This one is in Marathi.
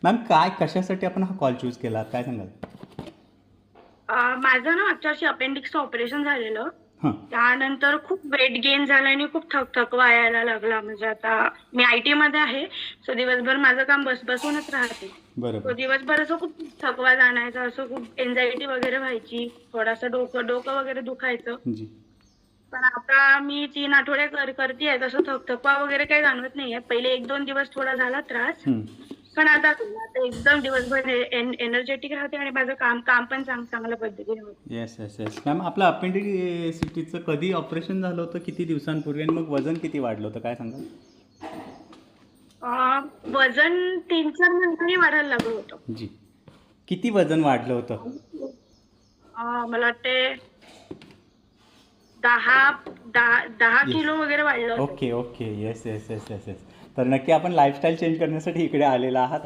मॅम काय कशासाठी आपण हा कॉल चूज केला काय सांगाल? माझं ना मागच्या वर्षी अपेंडिक्सचं ऑपरेशन झालेलं. हां. त्यानंतर खूप वेट गेन झालं आणि खूप थकवा यायला लागला. म्हणजे आता मी आय टी मध्ये आहे, सो दिवसभर माझं काम बसूनच राहते. बरोबर. तो दिवसभर असं खूप थकवा जाणायचा, असं खूप एन्झायटी वगैरे व्हायची, थोडासा डोकं डोकं वगैरे दुखायचं. जी. पण आता मी 3 आठवडे करतेय, तसं थकवा वगैरे काही जाणवत नाहीये. पहिले 1-2 दिवस थोडा झाला त्रास, पण आता एकदम दिवसभर एनर्जेटिक राहते आणि माझं काम काम पण चांगल्या पद्धतीने होतं. येस येस येस मॅम, आपलं अपेंडिसिटीचं कधी ऑपरेशन झालं होतं, किती दिवसांपूर्वी, आणि मग वजन किती वाढलं होतं काय सांगाल? वजन 3-4 महिन्यांनी वाढायला लागलं होतं. जी. किती वजन वाढलं होतं? मला वाटते 10 येस. किलो वगैरे वाढलं होतं. Okay okay. Yes yes yes yes yes. तर नक्की आपण लाईफस्टाईल चेंज करण्यासाठी इकडे आलेला आहात.